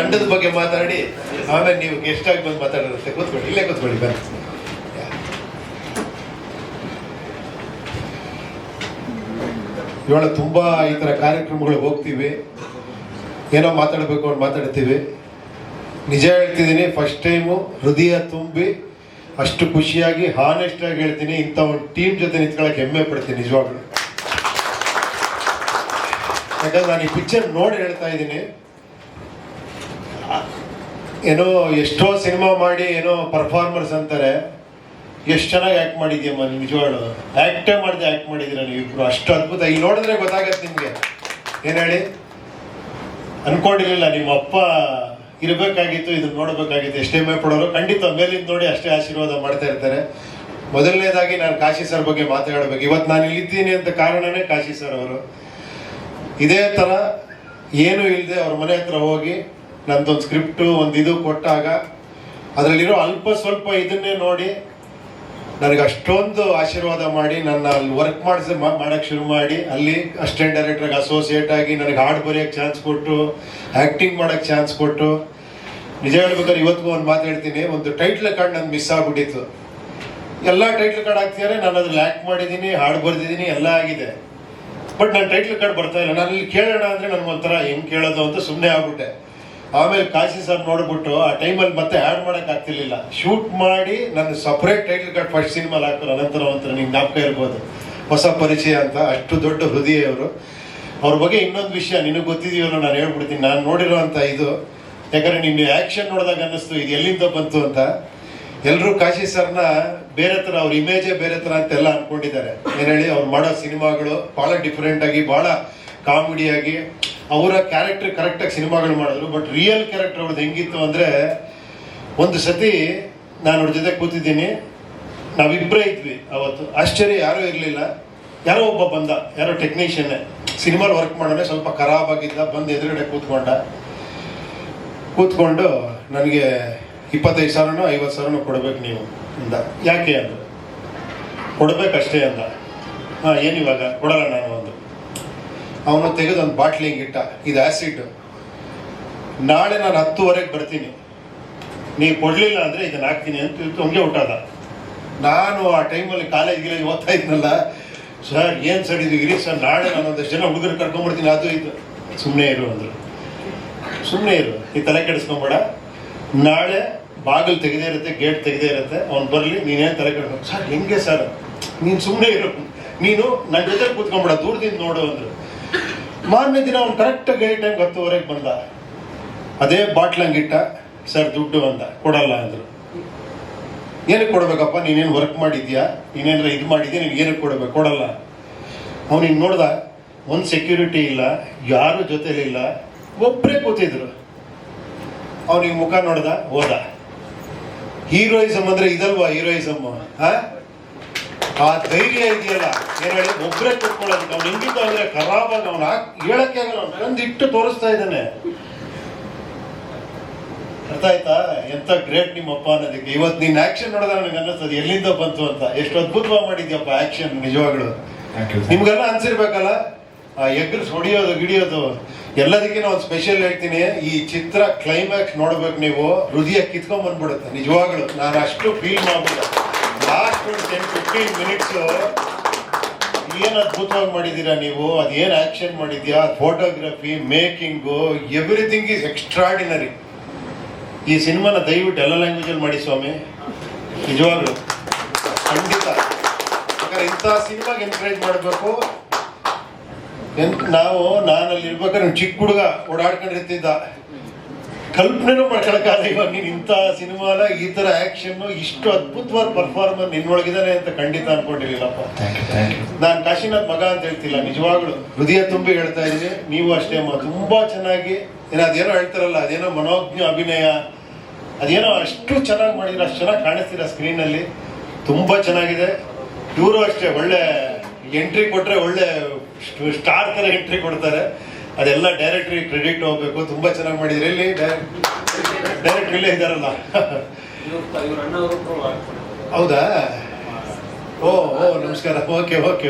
ತಂಡದ ಬಗ್ಗೆ ಮಾತಾಡಿ ಆಮೇಲೆ ನೀವು ಗೆಸ್ಟ್ ಆಗಿ ಬಂದು ಮಾತಾಡಿರುತ್ತೆ. ಕೂತ್ಕೊಳ್ಳಿ, ಇಲ್ಲೇ ಕೂತ್ಕೊಳ್ಳಿ ಬನ್ನಿ. ಇವಾಗ ತುಂಬಾ ಈ ತರ ಕಾರ್ಯಕ್ರಮಗಳಿಗೆ ಹೋಗ್ತೀವಿ, ಏನೋ ಮಾತಾಡಬೇಕು ಅಂತ ಮಾತಾಡ್ತೀವಿ. ನಿಜ ಹೇಳ್ತಿದ್ದೀನಿ, ಫಸ್ಟ್ ಟೈಮು ಹೃದಯ ತುಂಬಿ ಅಷ್ಟು ಖುಷಿಯಾಗಿ ಹಾನೆಸ್ಟ್ ಆಗಿ ಹೇಳ್ತೀನಿ, ಇಂಥ ಒಂದು ಟೀಮ್ ಜೊತೆ ನಿಂತ್ಕೊಳ್ಳೋಕೆ ಹೆಮ್ಮೆ ಪಡ್ತೀನಿ ನಿಜವಾಗ್ಲು. ಯಾಕಂದ್ರೆ ನಾನು ಈ ಪಿಕ್ಚರ್ ನೋಡಿ ಹೇಳ್ತಾ ಇದ್ದೀನಿ, ಏನೋ ಎಷ್ಟೋ ಸಿನಿಮಾ ಮಾಡಿ ಏನೋ ಪರ್ಫಾರ್ಮರ್ಸ್ ಅಂತಾರೆ, ಎಷ್ಟು ಚೆನ್ನಾಗಿ ಆ್ಯಕ್ಟ್ ಮಾಡಿದ್ಯಮ್ಮ ನಿಜವಾಗ್ಲು. ಆ್ಯಕ್ಟೇ ಮಾಡಿದೆ ಆ್ಯಕ್ಟ್ ಮಾಡಿದ್ದೀರ ನೀವು ಇಬ್ರು, ಅಷ್ಟು ಅದ್ಭುತ. ಈಗ ನೋಡಿದ್ರೆ ಗೊತ್ತಾಗತ್ತೆ ನಿಮಗೆ. ಏನು ಹೇಳಿ, ಅನ್ಕೊಂಡಿರ್ಲಿಲ್ಲ ನಿಮ್ಮ ಅಪ್ಪ ಇರಬೇಕಾಗಿತ್ತು, ಇದನ್ನ ನೋಡಬೇಕಾಗಿತ್ತು. ಎಷ್ಟೇ ಹೆಮ್ಮೆ ಪಡೋರು ಖಂಡಿತ ಮೇಲಿಂದ ನೋಡಿ ಅಷ್ಟೇ ಆಶೀರ್ವಾದ ಮಾಡ್ತಾ ಇರ್ತಾರೆ. ಮೊದಲನೇದಾಗಿ ನಾನು ಕಾಶಿ ಸರ್ ಬಗ್ಗೆ ಮಾತಾಡಬೇಕು. ಇವತ್ತು ನಾನು ಇಲ್ಲಿದ್ದೀನಿ ಅಂತ ಕಾರಣನೇ ಕಾಶಿ ಸರ್ ಅವರು. ಇದೇ ಥರ ಏನೂ ಇಲ್ಲದೆ ಅವ್ರ ಮನೆ ಹತ್ರ ಹೋಗಿ ನಂದೊಂದು ಸ್ಕ್ರಿಪ್ಟು ಒಂದು ಇದು ಕೊಟ್ಟಾಗ ಅದರಲ್ಲಿರೋ ಅಲ್ಪ ಸ್ವಲ್ಪ ಇದನ್ನೇ ನೋಡಿ ನನಗೆ ಅಷ್ಟೊಂದು ಆಶೀರ್ವಾದ ಮಾಡಿ ನನ್ನ ಅಲ್ಲಿ ವರ್ಕ್ ಮಾಡೋಕ್ಕೆ ಶುರು ಮಾಡಿ, ಅಲ್ಲಿ ಅಸಿಸ್ಟೆಂಟ್ ಡೈರೆಕ್ಟ್ರಾಗಿ ಅಸೋಸಿಯೇಟ್ ಆಗಿ ನನಗೆ ಹಾಡು ಬರೆಯೋಕ್ಕೆ ಚಾನ್ಸ್ ಕೊಟ್ಟು, ಆ್ಯಕ್ಟಿಂಗ್ ಮಾಡೋಕ್ಕೆ ಚಾನ್ಸ್ ಕೊಟ್ಟು. ನಿಜ ಹೇಳ್ಬೇಕಾದ್ರೆ ಇವತ್ತಿಗೂ ಒಂದು ಮಾತು ಹೇಳ್ತೀನಿ, ಒಂದು ಟೈಟ್ಲ್ ಕಾರ್ಡ್ ನಂಗೆ ಮಿಸ್ ಆಗ್ಬಿಟ್ಟಿತ್ತು. ಎಲ್ಲ ಟೈಟ್ಲ್ ಕಾರ್ಡ್ ಹಾಕ್ತಿದ್ದಾರೆ, ನಾನು ಅದ್ರಲ್ಲಿ ಆ್ಯಕ್ಟ್ ಮಾಡಿದ್ದೀನಿ, ಹಾಡು ಬರೆದಿದ್ದೀನಿ, ಎಲ್ಲ ಆಗಿದೆ. ಬಟ್ ನನ್ನ ಟೈಟ್ಲ್ ಕಾರ್ಡ್ ಬರ್ತಾ ಇಲ್ಲ. ನಾನು ಇಲ್ಲಿ ಕೇಳೋಣ ಅಂದರೆ ನನಗೊಂಥರ ಹೆಂಗೆ ಕೇಳೋದು ಅಂತ ಸುಮ್ಮನೆ ಆಗ್ಬಿಟ್ಟೆ. ಆಮೇಲೆ ಕಾಶಿ ಸರ್ ನೋಡ್ಬಿಟ್ಟು ಆ ಟೈಮಲ್ಲಿ ಮತ್ತೆ ಆ್ಯಡ್ ಮಾಡೋಕೆ ಆಗ್ತಿರ್ಲಿಲ್ಲ. ಶೂಟ್ ಮಾಡಿ ನನ್ನ ಸಪ್ರೇಟ್ ಟೈಟ್ಲ್ ಕಾರ್ಡ್ ಫಸ್ಟ್ ಸಿನಿಮಾಲಿ ಹಾಕೋರು. ಅನಂತರ ಒಂಥರ ನಿಮ್ಗೆ ಜ್ಞಾಪಕ ಇರ್ಬೋದು, ಹೊಸ ಪರಿಚಯ ಅಂತ. ಅಷ್ಟು ದೊಡ್ಡ ಹೃದಯ ಅವರು. ಅವ್ರ ಬಗ್ಗೆ ಇನ್ನೊಂದು ವಿಷಯ ನಿನಗೆ ಗೊತ್ತಿದೆಯಲ್ಲ, ನಾನು ಹೇಳ್ಬಿಡ್ತೀನಿ. ನಾನು ನೋಡಿರೋ ಅಂಥ ಇದು, ಯಾಕಂದರೆ ನಿನ್ನ ಆ್ಯಕ್ಷನ್ ನೋಡಿದಾಗ ಅನ್ನಿಸ್ತು ಇದು ಎಲ್ಲಿಂದ ಬಂತು ಅಂತ. ಎಲ್ಲರೂ ಕಾಶಿ ಸರ್ನ ಬೇರೆ ಥರ, ಅವ್ರ ಇಮೇಜೇ ಬೇರೆ ಥರ ಅಂತೆಲ್ಲ ಅಂದ್ಕೊಂಡಿದ್ದಾರೆ. ಏನು ಹೇಳಿ, ಅವ್ರು ಮಾಡೋ ಸಿನಿಮಾಗಳು ಭಾಳ ಡಿಫ್ರೆಂಟಾಗಿ, ಭಾಳ ಕಾಮಿಡಿಯಾಗಿ ಅವರ ಕ್ಯಾರೆಕ್ಟರ್ ಕರೆಕ್ಟಾಗಿ ಸಿನಿಮಾಗಳು ಮಾಡಿದ್ರು. ಬಟ್ ರಿಯಲ್ ಕ್ಯಾರೆಕ್ಟರ್ ಅವ್ರದ್ದು ಹೆಂಗಿತ್ತು ಅಂದರೆ, ಒಂದು ಸತಿ ನಾನು ಅವ್ರ ಜೊತೆ ಕೂತಿದ್ದೀನಿ, ನಾವಿಬ್ಬರೇ ಇದ್ವಿ ಅವತ್ತು. ಆಶ್ಚರ್ಯ, ಯಾರೂ ಇರಲಿಲ್ಲ. ಯಾರೋ ಒಬ್ಬ ಬಂದ, ಯಾರೋ ಟೆಕ್ನಿಷಿಯನ್ನೇ, ಸಿನಿಮಾಲ್ ವರ್ಕ್ ಮಾಡೋಣ, ಸ್ವಲ್ಪ ಖರಾಬ್ ಆಗಿದ್ದ. ಬಂದು ಎದುರುಗಡೆ ಕೂತ್ಕೊಂಡು ನನಗೆ 25,000ನೋ 50,000ನೋ ಕೊಡ್ಬೇಕು ನೀವು ಅಂದ. ಯಾಕೆ ಅಂದ. ಕೊಡ್ಬೇಕಷ್ಟೇ ಅಂದ. ಹಾಂ, ಏನಿವಾಗ ಕೊಡಲ್ಲ ನಾನು ಅಂದು. ಅವನು ತೆಗೆದು ಒಂದು ಬಾಟ್ಲಿ ಹಿಂಗಿಟ್ಟ, ಇದು ಆ್ಯಸಿಡ್, ನಾಳೆ ನಾನು 10:00 ಬರ್ತೀನಿ, ನೀವು ಕೊಡಲಿಲ್ಲ ಅಂದರೆ ಇದನ್ನು ಹಾಕ್ತೀನಿ ಅಂತ ಹಂಗೆ ಹುಟ್ಟಾದ. ನಾನು ಆ ಟೈಮಲ್ಲಿ ಕಾಲೇಜ್ಗೆ ಓದ್ತಾ ಇದ್ನಲ್ಲ, ಸರ್ ಏನು ಸರ್ ಇದು, ಇರಿ ಸರ್ ನಾಳೆ ನಾನು ಒಂದಷ್ಟು ಜನ ಹುಡುಗರು ಕರ್ಕೊಂಡ್ಬಿಡ್ತೀನಿ, ಅದು ಇದು. ಸುಮ್ಮನೆ ಇರು ಅಂದರು. ಸುಮ್ಮನೆ ಇರು, ಈ ತಲೆ ಕೆಡಿಸ್ಕೊಂಬೇಡ, ನಾಳೆ ಬಾಗಿಲು ತೆಗೆದೇ ಇರುತ್ತೆ, ಗೇಟ್ ತೆಗೆದೇ ಇರುತ್ತೆ, ಅವ್ನು ಬರಲಿ, ನೀನೇನು ತಲೆ ಕೆಡಿಸ್ಕೊಂಡು. ಸರ್ ಹೆಂಗೆ ಸರ್, ನೀನು ಸುಮ್ಮನೆ ಇರು, ನೀನು ನನ್ನ ಜೊತೆ ಕೂತ್ಕೊಂಬೇಡ, ದೂರದಿಂದ ನೋಡು ಅಂದರು. ಮಾರನೇ ದಿನ ಅವ್ನು ಕರೆಕ್ಟಾಗಿ ಗೇಟ್ ಟೈಮ್ಗೆ 10:00 ಬಂದ. ಅದೇ ಬಾಟ್ಲ್ ಹಂಗಿಟ್ಟ. ಸರ್ ದುಡ್ಡು ಅಂದ. ಕೊಡಲ್ಲ ಅಂದರು. ಏನಕ್ಕೆ ಕೊಡಬೇಕಪ್ಪ, ನೀನೇನು ವರ್ಕ್ ಮಾಡಿದ್ಯಾ, ನೀನೇನಾರ ಇದು ಮಾಡಿದ್ಯಾ, ನೀನು ಏನಕ್ಕೆ ಕೊಡಬೇಕು, ಕೊಡಲ್ಲ. ಅವ್ನು ಹಿಂಗೆ ನೋಡ್ದ, ಒಂದು ಸೆಕ್ಯೂರಿಟಿ ಇಲ್ಲ, ಯಾರು ಜೊತೆಲಿಲ್ಲ, ಒಬ್ಬರೇ ಕೂತಿದ್ರು. ಅವ್ನಿಗೆ ಮುಖ ನೋಡ್ದ, ಹೋದ. ಹೀರೋಯಿಸಮ್ ಅಂದರೆ ಇದಲ್ವಾ ಹೀರೋಯಿಸಮ್? ಆ ಧೈರ್ಯ ಇದೆಯಲ್ಲ, ಏನು ಹೇಳಿ, ಒಬ್ಬರೇ ಕೂತ್ಕೊಳ್ಳೋದಕ್ಕೆ. ಅವ್ನು ಹೆಂಗಿದ್ದ ಅಂದರೆ ಖರಾಬಾಗಿ, ಅವ್ನು ಹೇಳಕ್ಕೆ ಆಗಲ್ಲ, ಅವ್ನು ತಂದು ಇಟ್ಟು ತೋರಿಸ್ತಾ ಇದ್ದಾನೆ. ಅರ್ಥ ಆಯ್ತಾ? ಎಂಥ ಗ್ರೇಟ್ ನಿಮ್ಮಪ್ಪ ಅನ್ನೋದಕ್ಕೆ. ಇವತ್ತು ನೀನು ಆ್ಯಕ್ಷನ್ ನೋಡಿದ್ರೆ ನನಗೆ ಅನ್ನಿಸ್ತದೆ ಎಲ್ಲಿಂದ ಬಂತು ಅಂತ. ಎಷ್ಟು ಅದ್ಭುತವಾಗಿ ಮಾಡಿದ್ಯಪ್ಪ ಆ್ಯಕ್ಷನ್, ನಿಜವಾಗ್ಲು. ನಿಮ್ಗೆಲ್ಲ ಅನ್ಸಿರ್ಬೇಕಲ್ಲ, ಆ ಎಗ್ರಸ್ ಹೊಡಿಯೋದು ಗಿಡಿಯೋದು ಎಲ್ಲದಕ್ಕಿಂತ ಒಂದು ಸ್ಪೆಷಲ್ ಹೇಳ್ತೀನಿ. ಈ ಚಿತ್ರ ಕ್ಲೈಮ್ಯಾಕ್ಸ್ ನೋಡ್ಬೇಕು ನೀವು, ಹೃದಯ ಕಿತ್ಕೊಂಡ್ ಬಂದ್ಬಿಡುತ್ತೆ ನಿಜವಾಗ್ಲು. ನಾನು ಅಷ್ಟು ಫೀಲ್ ಮಾಡ್ಬಿಟ್ಟೆ. ಲಾಸ್ಟ್ ಒಂದು 10-15 ಮಿನಿಟ್ಸು ಏನು ಅದ್ಭುತವಾಗಿ ಮಾಡಿದ್ದೀರಾ ನೀವು. ಅದೇನು ಆ್ಯಕ್ಷನ್ ಮಾಡಿದ್ಯಾ, photography, making, everything is extraordinary. ಈ ಸಿನಿಮಾನ ದಯವಿಟ್ಟು ಎಲ್ಲ ಲ್ಯಾಂಗ್ವೇಜಲ್ಲಿ ಮಾಡಿ ಸ್ವಾಮಿ, ನಿಜವಾಗ್ಲು ಖಂಡಿತ. ಯಾಕಂದ್ರೆ ಇಂಥ ಸಿನಿಮಾಗೆ ಎನ್ಕರೇಜ್ ಮಾಡಬೇಕು. ನಾನಲ್ಲಿ ಇರ್ಬೇಕಾದ್ರೆ ಚಿಕ್ಕ ಹುಡುಗ ಓಡಾಡ್ಕೊಂಡಿರ್ತಿದ್ದ, ಕಲ್ಪನೆನೂ ಮಾಡ್ಕೊಳಕ್ಕಾಗಲ್ಲ. ಇವಾಗ ನೀನು ಇಂಥ ಸಿನಿಮಾಲ ಈ ಥರ ಆ್ಯಕ್ಷನ್ನು, ಇಷ್ಟು ಅದ್ಭುತವಾದ ಪರ್ಫಾರ್ಮೆನ್ಸ್ ನಿನ್ನೊಳಗಿದ್ದಾನೆ ಅಂತ ಖಂಡಿತ ಅನ್ಕೊಂಡಿರ್ಲಿಲ್ಲಪ್ಪ. ನಾನು ಕಾಶಿನಾಥ್ ಮಗ ಅಂತ ಹೇಳ್ತಿಲ್ಲ, ನಿಜವಾಗ್ಲು ಹೃದಯ ತುಂಬಿ ಹೇಳ್ತಾ ಇದ್ದೀನಿ. ನೀವು ಅಷ್ಟೇ ಅಮ್ಮ, ತುಂಬ ಚೆನ್ನಾಗಿ ಅದೇನೋ ಹೇಳ್ತಾರಲ್ಲ, ಅದೇನೋ ಮನೋಜ್ಞ ಅಭಿನಯ, ಅದೇನೋ ಅಷ್ಟು ಚೆನ್ನಾಗಿ ಮಾಡಿದ್ರೆ, ಅಷ್ಟು ಚೆನ್ನಾಗಿ ಕಾಣಿಸ್ತೀರ ಸ್ಕ್ರೀನಲ್ಲಿ. ತುಂಬ ಚೆನ್ನಾಗಿದೆ. ಇವರು ಅಷ್ಟೇ ಒಳ್ಳೆ ಎಂಟ್ರಿ ಕೊಟ್ಟರೆ ಒಳ್ಳೆ ಸ್ಟಾರ್ ಥರ ಎಂಟ್ರಿ ಕೊಡ್ತಾರೆ. ಅದೆಲ್ಲ ಡೈರೆಕ್ಟ್ರಿಗೆ ಕ್ರೆಡಿಟ್ ಹೋಗ್ಬೇಕು. ತುಂಬ ಚೆನ್ನಾಗಿ ಮಾಡಿದ್ರೆ. ಎಲ್ಲಿ ಡೈರೆಕ್ಟ್ರ್ ಇಲ್ಲೇ ಇದ್ದಾರಲ್ಲ, ಹೌದಾ? ಓ ನಮಸ್ಕಾರ. ಓಕೆ.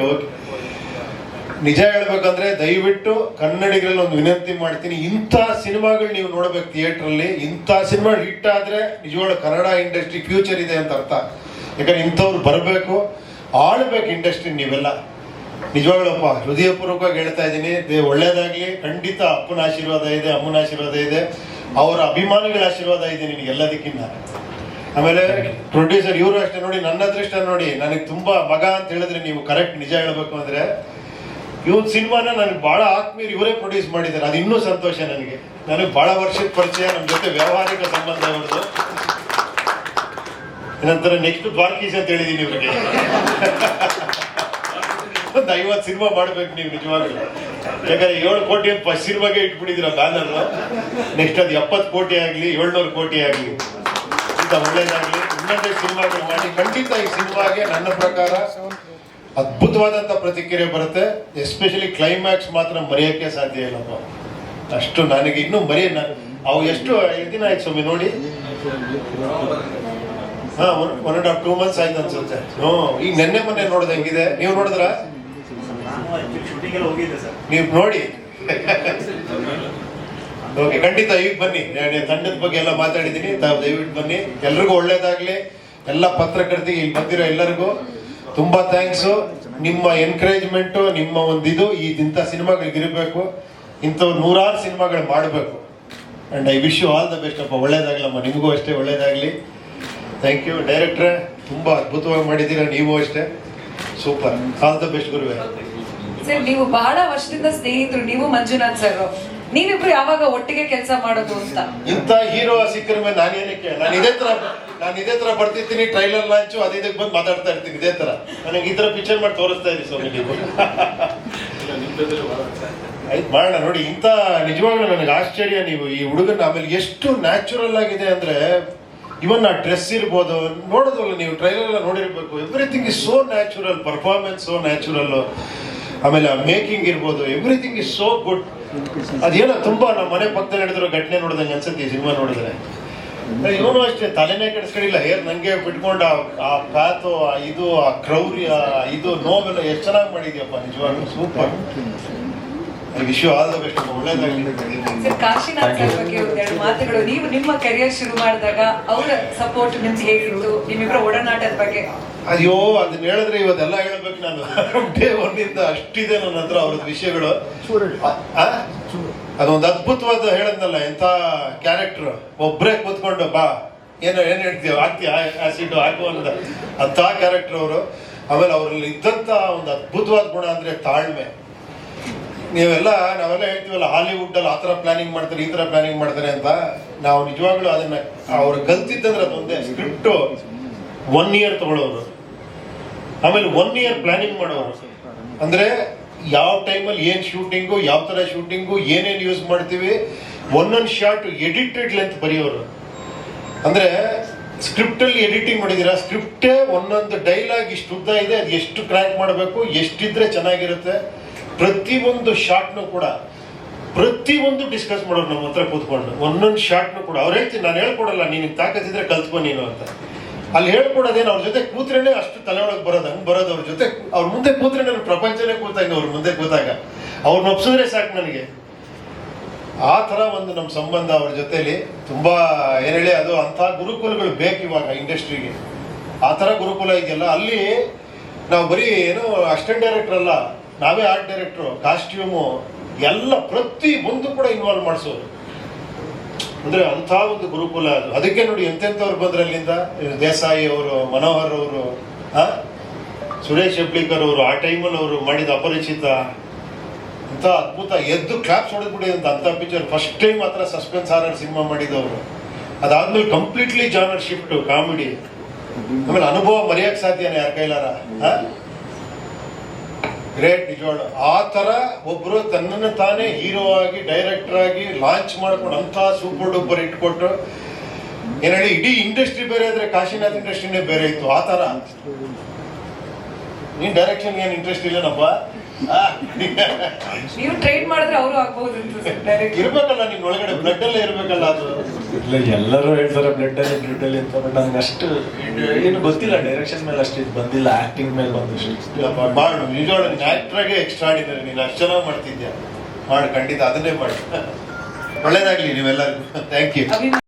ನಿಜ ಹೇಳ್ಬೇಕಂದ್ರೆ ದಯವಿಟ್ಟು ಕನ್ನಡಿಗರಲ್ಲಿ ಒಂದು ವಿನಂತಿ ಮಾಡ್ತೀನಿ, ಇಂಥ ಸಿನಿಮಾಗಳು ನೀವು ನೋಡ್ಬೇಕು ಥಿಯೇಟ್ರಲ್ಲಿ. ಇಂಥ ಸಿನಿಮಾ ಹಿಟ್ ಆದ್ರೆ ನಿಜವಾಗ್ಲೂ ಕನ್ನಡ ಇಂಡಸ್ಟ್ರಿ ಫ್ಯೂಚರ್ ಇದೆ ಅಂತ ಅರ್ಥ. ಯಾಕಂದ್ರೆ ಇಂಥವ್ರು ಬರಬೇಕು, ಆಳ್ಬೇಕು ಇಂಡಸ್ಟ್ರಿ. ನೀವೆಲ್ಲ ನಿಜವಾಗ್ಲಪ್ಪ ಹೃದಯಪೂರ್ವಕವಾಗಿ ಹೇಳ್ತಾ ಇದ್ದೀನಿ, ಒಳ್ಳೇದಾಗ್ಲಿ. ಖಂಡಿತ ಅಪ್ಪನ ಆಶೀರ್ವಾದ ಇದೆ, ಅಮ್ಮನ ಆಶೀರ್ವಾದ ಇದೆ, ಅವರ ಅಭಿಮಾನಿಗಳ ಆಶೀರ್ವಾದ ಇದೆ ನಿನಗೆ ಎಲ್ಲದಕ್ಕಿಂತ. ಆಮೇಲೆ ಪ್ರೊಡ್ಯೂಸರ್ ಇವರು ಅಷ್ಟೇ ನೋಡಿ, ನನ್ನ ಅದೃಷ್ಟ ನೋಡಿ, ನನಗೆ ತುಂಬಾ ಮಗ ಅಂತ ಹೇಳಿದ್ರೆ ನೀವು ಕರೆಕ್ಟ್ ನಿಜ ಹೇಳ್ಬೇಕು ಅಂದ್ರೆ, ಇವನ್ ಸಿನಿಮಾನ ನನಗೆ ಬಹಳ ಆತ್ಮೀಯರು ಇವರೇ ಪ್ರೊಡ್ಯೂಸ್ ಮಾಡಿದ್ದಾರೆ. ಅದು ಇನ್ನೂ ಸಂತೋಷ ನನಗೆ. ನನಗೆ ಬಹಳ ವರ್ಷದ ಪರಿಚಯ, ನಮ್ಮ ಜೊತೆ ವ್ಯಾವಹಾರಿಕ ಸಂಬಂಧ ಅವ್ರದ್ದು. ನಂತರ ನೆಕ್ಸ್ಟ್ ದ್ವಾರಕೀಸ್ ಅಂತ ಹೇಳಿದೀನಿ ಇವ್ರಿಗೆ. ಒಂದು 50 ಸಿನಿಮಾ ಮಾಡ್ಬೇಕು ನೀವು ನಿಜವಾಗ್ಲೂ. ಯಾಕಂದ್ರೆ 7 ಕೋಟಿ ಅಂತ ಫಸ್ಟ್ ಸಿನಿಮಾಗೆ ಇಟ್ಬಿಟ್ಟಿದ್ದೀರ ಬ್ಯಾನರ್. ನೆಕ್ಸ್ಟ್ ಅದು 70 ಕೋಟಿ ಆಗಲಿ, 700 ಕೋಟಿ ಆಗಲಿ, ಇಂಥ ಒಳ್ಳೇದಾಗ್ಲಿ. ಇನ್ನೊಂದೇ ಸಿನಿಮಾಗಳು ಮಾಡಿ ಖಂಡಿತ ಈ ಸಿನಿಮಾಗೆ ನನ್ನ ಪ್ರಕಾರ ಅದ್ಭುತವಾದಂಥ ಪ್ರತಿಕ್ರಿಯೆ ಬರುತ್ತೆ. ಎಸ್ಪೆಷಲಿ ಕ್ಲೈಮ್ಯಾಕ್ಸ್ ಮಾತ್ರ ಮರೆಯೋಕ್ಕೆ ಸಾಧ್ಯ ಇಲ್ಲಪ್ಪ. ಅಷ್ಟು ನನಗೆ ಇನ್ನೂ ಅವು ಎಷ್ಟು ದಿನ ಆಯ್ತು ಸ್ವಾಮಿ ನೋಡಿ? 1.5-2 months ಆಯ್ತು ಅನ್ಸುತ್ತೆ. ಈಗ ನೆನ್ನೆ ಮೊನ್ನೆ ನೋಡ್ದಂಗಿದೆ. ನೀವು ನೋಡಿದ್ರ? ನೀವು ನೋಡಿ. ಓಕೆ, ಖಂಡಿತ ಈಗ ಬನ್ನಿ. ತಂಡದ ಬಗ್ಗೆ ಎಲ್ಲ ಮಾತಾಡಿದ್ದೀನಿ, ತಾವು ದಯವಿಟ್ಟು ಬನ್ನಿ. ಎಲ್ರಿಗೂ ಒಳ್ಳೇದಾಗ್ಲಿ. ಎಲ್ಲ ಪತ್ರಕರ್ತರಿಗೆ ಇಲ್ಲಿ ಬಂದಿರೋ ಎಲ್ಲರಿಗೂ ತುಂಬಾ ಥ್ಯಾಂಕ್ಸು. ನಿಮ್ಮ ಎನ್ಕರೇಜ್ಮೆಂಟು, ನಿಮ್ಮ ಒಂದಿದು ಇಂಥ ಸಿನಿಮಾಗಳಿಗೆ ಇರಬೇಕು. ಇಂಥವ್ರು 100 ಸಿನಿಮಾಗಳು ಮಾಡಬೇಕು. And I wish you all the best ಅಪ್ಪ. ಒಳ್ಳೇದಾಗ್ಲಮ್ಮ, ನಿಮಗೂ ಅಷ್ಟೇ ಒಳ್ಳೇದಾಗ್ಲಿ. ಥ್ಯಾಂಕ್ ಯು ಡೈರೆಕ್ಟ್ರೆ, ತುಂಬಾ ಅದ್ಭುತವಾಗಿ ಮಾಡಿದ್ದೀರಾ. ನೀವು ಅಷ್ಟೇ ಸೂಪರ್. ಆಲ್ ದ ಬೆಸ್ಟ್ ಗುರುವೆ. ಸರ್, ನೀವು ಬಹಳ ವರ್ಷದಿಂದ ಸ್ನೇಹಿತರು, ನೀವು ಮಂಜುನಾಥ್ ಸರ್. ನೀವಿಬ್ರು ಯಾವಾಗ ಒಟ್ಟಿಗೆ ಕೆಲಸ ಮಾಡೋದು ಅಂತ? ಇಂಥ ಹೀರೋ ಸಿಕ್ಕರ ಮೇಲೆ ನಾನೇನಕ್ಕೆ, ನಾನು ಇದೇ ತರ ಬರ್ತಿರ್ತೀನಿ. ಟ್ರೈಲರ್ ಲಾಂಚು ಅದು ಇದಕ್ಕೆ ಬಂದು ಮಾತಾಡ್ತಾ ಇರ್ತೀನಿ ಇದೇ ತರ. ನನಗೆ ಈ ತರ ಪಿಕ್ಚರ್ ಮಾಡಿ ತೋರಿಸ್ತಾ ಇದ್ದೀವಿ ಸ್ವಾಮಿ ನೀವು. ಆಯ್ತು, ಮಾಡೋಣ ನೋಡಿ. ಇಂಥ ನಿಜವಾಗ್ಲೂ ನನಗೆ ಆಶ್ಚರ್ಯ. ನೀವು ಈ ಹುಡುಗನ ಆಮೇಲೆ ಎಷ್ಟು ನ್ಯಾಚುರಲ್ ಆಗಿದೆ ಅಂದ್ರೆ, ಇವನ್ ಆ ಡ್ರೆಸ್ ಇರ್ಬೋದು, ನೋಡೋದಲ್ಲ ನೀವು ಟ್ರೈಲರ್ ಎಲ್ಲ ನೋಡಿರ್ಬೇಕು. Everything is so natural, performance so natural. ಆಮೇಲೆ ಆ ಮೇಕಿಂಗ್ ಇರ್ಬೋದು, ಎವ್ರಿಥಿಂಗ್ ಇಸ್ ಸೋ ಗುಡ್. ಅದೇನೋ ತುಂಬಾ ನಮ್ಮ ಮನೆ ಪಕ್ಕದಲ್ಲಿ ನಡೆದಿರೋ ಘಟನೆ ನೋಡಿದಂಗೆ ಅನ್ಸುತ್ತೆ ಈ ಸಿನಿಮಾ ನೋಡಿದ್ರೆ. ಇವನು ಅಷ್ಟೇ ತಲೆನೇ ಕೆಡಿಸ್ಕೊಂಡಿಲ್ಲ. ಹೇರ್ ನಂಗೆ ಬಿಟ್ಕೊಂಡು ಆ ಪ್ಯಾತು, ಇದು ಆ ಕ್ರೌರ್ಯ, ಇದು ನೋವೆಲ್ಲ ಎಷ್ಟು ಚೆನ್ನಾಗಿ ಮಾಡಿದ್ಯಪ್ಪ. ನಿಜವಾಗ್ಲೂ super. Wish you all the best. ಒಳ್ಳೇದಾಗಲಿ. ಸರ್, ಕಾಶಿನಾಥ್ ಸರ್ ಬಗ್ಗೆ ಒಂದೆರಡು ಮಾತುಗಳು. ನೀವು ನಿಮ್ಮ ಕೆರಿಯರ್ ಶುರು ಮಾಡಿದಾಗ ಅವರ ಸಪೋರ್ಟ್ ನಿಮ್ಗೆ ಹೇಗಿತ್ತು? ನಿಮ್ಮಿಬ್ಬರ ಒಡನಾಟದ ಬಗ್ಗೆ? ಅಯ್ಯೋ, ಅದನ್ನ ಹೇಳಿದ್ರೆ ಇವತ್ತೆಲ್ಲ ಹೇಳ್ಬೇಕು ನಾನು. ಡೇ 1 ಇಂದ ಅಷ್ಟಿದೆ ನನ್ನ ಹತ್ರ ಅವ್ರದ್ದು ವಿಷಯಗಳು. ಅದೊಂದು ಅದ್ಭುತವಾದ ಹೇಳದ್ನಲ್ಲ, ಎಂತ ಕ್ಯಾರೆಕ್ಟರ್. ಒಬ್ಬರೇ ಕೂತ್ಕೊಂಡು ಬಾ ಏನ್ ಹೇಳ್ತೀವಿ, ಆಗ್ತೀಯ ಆಸಿಡ್ ಹಾಕು ಅನ್ನೋದ ಅಂತ ಕ್ಯಾರೆಕ್ಟರ್ ಅವರು. ಆಮೇಲೆ ಅವರಲ್ಲಿ ಇದ್ದಂತ ಒಂದು ಅದ್ಭುತವಾದ ಗುಣ ಅಂದ್ರೆ ತಾಳ್ಮೆ. ನಾವೆಲ್ಲ ಹೇಳ್ತೀವಲ್ಲ, ಹಾಲಿವುಡ್ ಅಲ್ಲಿ ಆತರ ಪ್ಲಾನಿಂಗ್ ಮಾಡ್ತಾರೆ, ಈ ತರ ಪ್ಲಾನಿಂಗ್ ಮಾಡ್ತಾರೆ ಅಂತ. ನಾವು ನಿಜವಾಗ್ಲೂ ಅದನ್ನ ಅವ್ರು ಕಲ್ತಿದ್ದಂದ್ರೆ ಅದೊಂದೇ. ಸ್ಕ್ರಿಪ್ಟ್ 1 year ತಗೊಳ್ಳೋರು, ಆಮೇಲೆ 1 year ಪ್ಲಾನಿಂಗ್ ಮಾಡೋರು. ಅಂದ್ರೆ ಯಾವ ಟೈಮಲ್ಲಿ ಏನ್ ಶೂಟಿಂಗು, ಯಾವ ತರ ಶೂಟಿಂಗು, ಏನೇನು ಯೂಸ್ ಮಾಡ್ತೀವಿ, ಒಂದೊಂದು ಶಾರ್ಟ್ ಎಡಿಟೆಡ್ ಲೆಂತ್ ಬರೆಯೋರು. ಅಂದ್ರೆ ಸ್ಕ್ರಿಪ್ಟ್ ಅಲ್ಲಿ ಎಡಿಟಿಂಗ್ ಮಾಡಿದೀರಾ, ಸ್ಕ್ರಿಪ್ಟೇ ಒಂದೊಂದು ಡೈಲಾಗ್ ಇಷ್ಟು ಉದ್ದ ಇದೆ, ಅದು ಎಷ್ಟು ಕ್ರ್ಯಾಕ್ ಮಾಡಬೇಕು, ಎಷ್ಟಿದ್ರೆ ಚೆನ್ನಾಗಿರುತ್ತೆ. ಪ್ರತಿಯೊಂದು ಶಾರ್ಟ್ನು ಕೂಡ ಪ್ರತಿಯೊಂದು ಡಿಸ್ಕಸ್ ಮಾಡೋರು ನಮ್ಮ ಹತ್ರ ಕೂತ್ಕೊಂಡು. ಒಂದೊಂದು ಶಾರ್ಟ್ನು ಕೂಡ ಅವ್ರು ಹೇಳ್ತೀನಿ, ನಾನು ಹೇಳ್ಕೊಡಲ್ಲ, ನಿನಗೆ ತಾಕತ್ತಿದ್ರೆ ಕಲ್ತ್ಕೊ ನೀನು ಅಂತ. ಅಲ್ಲಿ ಹೇಳ್ಕೊಡೋದೇನು, ಅವ್ರ ಜೊತೆ ಕೂತ್ರೇನೆ ಅಷ್ಟು ತಲೆ ಒಳಗೆ ಬರೋದು, ಹಂಗೆ ಬರೋದು. ಅವ್ರ ಜೊತೆ ಅವ್ರ ಮುಂದೆ ಕೂತ್ರೆ ನನ್ನ ಪ್ರಪಂಚನೇ ಕೂತಾಗ, ಅವ್ರ ಮುಂದೆ ಕೂತಾಗ ಅವ್ರನ್ನ ಒಪ್ಸಿದ್ರೆ ಸಾಕು ನನಗೆ. ಆ ಥರ ಒಂದು ನಮ್ಮ ಸಂಬಂಧ ಅವ್ರ ಜೊತೆಲಿ ತುಂಬಾ ಏನ್ ಹೇಳಿ, ಅದು ಅಂಥ ಗುರುಕುಲಗಳು ಬೇಕು ಇವಾಗ ಇಂಡಸ್ಟ್ರಿಗೆ. ಆ ಥರ ಗುರುಕುಲ ಇದೆಯಲ್ಲ, ಅಲ್ಲಿ ನಾವು ಬರೀ ಏನು ಅಸಿಸ್ಟೆಂಟ್ ಡೈರೆಕ್ಟರ್ ಅಲ್ಲ, ನಾವೇ ಆರ್ಟ್ ಡೈರೆಕ್ಟ್ರು, ಕಾಸ್ಟ್ಯೂಮು ಎಲ್ಲ ಪ್ರತಿ ಒಂದು ಕೂಡ ಇನ್ವಾಲ್ವ್ ಮಾಡಿಸೋರು. ಅಂದ್ರೆ ಅಂಥ ಒಂದು ಗುರುಕುಲ ಅದು. ಅದಕ್ಕೆ ನೋಡಿ ಎಂತೆಂಥವ್ರು ಬಂದ್ರೆ ಅಲ್ಲಿಂದ, ದೇಸಾಯಿ ಅವರು, ಮನೋಹರ್ ಅವರು, ಸುರೇಶ್ ಹೆಬ್ಳಿಕರ್ ಅವರು, ಆ ಟೈಮಲ್ಲಿ ಅವರು ಮಾಡಿದ ಅಪರಿಚಿತ, ಅಂತ ಅದ್ಭುತ ಎದ್ದು ಕ್ಲಾಪ್ಸ್ ಹೊಡೆದ್ಬಿಟ್ಟಿದಂತ ಅಂತ ಪಿಕ್ಚರ್. ಫಸ್ಟ್ ಟೈಮ್ ಮಾತ್ರ ಸಸ್ಪೆನ್ಸ್ ಹಾರರ್ ಸಿನಿಮಾ ಮಾಡಿದವರು. ಅದಾದ್ಮೇಲೆ ಕಂಪ್ಲೀಟ್ಲಿ ಜಾನರ್ ಶಿಫ್ಟ್, ಕಾಮಿಡಿ. ಆಮೇಲೆ ಅನುಭವ ಮರೆಯಕ್ಕೆ ಸಾಧ್ಯನೇ ಯಾರ ಕೈಲಾರ. ಗ್ರೇಟ್ ನಿಜವಾಗ್ಲು. ಆ ತರ ಒಬ್ರು ತನ್ನನ್ನು ತಾನೇ ಹೀರೋ ಆಗಿ, ಡೈರೆಕ್ಟರ್ ಆಗಿ ಲಾಂಚ್ ಮಾಡ್ಕೊಂಡು ಅಂತ ಸೂಪರ್ ಡೂಪರ್ ಇಟ್ಕೊಟ್ಟು, ಏನ್ ಹೇಳಿ, ಇಡೀ ಇಂಡಸ್ಟ್ರಿ ಬೇರೆ ಆದ್ರೆ ಕಾಶಿನಾಥ್ ಇಂಡಸ್ಟ್ರಿನೇ ಬೇರೆ ಇತ್ತು. ಆ ತರ ನೀನ್ ಡೈರೆಕ್ಷನ್ ಏನ್ ಇಂಟ್ರೆಸ್ಟ್ ಇಲ್ಲನಪ್ಪ? ನೀವು ಟ್ರೈನ್ ಮಾಡಿದ್ರೆ ಅವರು ಆಗ್ಬಹುದು ಅಂತ ಡೈರೆಕ್ಟ್ ಇರ್ಬೇಕಲ್ಲ ನಿಮ್ ಒಳಗಡೆ ಬ್ಲಡ್ ಅಲ್ಲೇ ಇರ್ಬೇಕಲ್ಲ ಅದು. ಇಲ್ಲ ಎಲ್ಲರೂ ಹೇಳ್ತಾರೆ ಬ್ಲಡ್ ಅಲ್ಲಿ ಅಂತ, ಬಟ್ ನಂಗೆ ಅಷ್ಟು ಏನು ಗೊತ್ತಿಲ್ಲ, ಡೈರೆಕ್ಷನ್ ಮೇಲೆ ಅಷ್ಟು ಇದು ಬಂದಿಲ್ಲ, ಆಕ್ಟಿಂಗ್ ಮೇಲೆ ಬಂದಷ್ಟು. ಮಾಡು, ನಿಜವಾಗ್ಲೂ ನೀನ್ ಆಕ್ಟ್ರಾಗೆ ಎಕ್ಸ್ಟ್ರಾಡಿನರಿ, ನೀನು ಅಷ್ಟು ಚೆನ್ನಾಗಿ ಮಾಡ್ತಿದ್ಯಾ. ಮಾಡು, ಖಂಡಿತ ಅದನ್ನೇ ಮಾಡು. ಒಳ್ಳೇದಾಗ್ಲಿ ನೀವೆಲ್ಲರಿಗೂ. Thank you.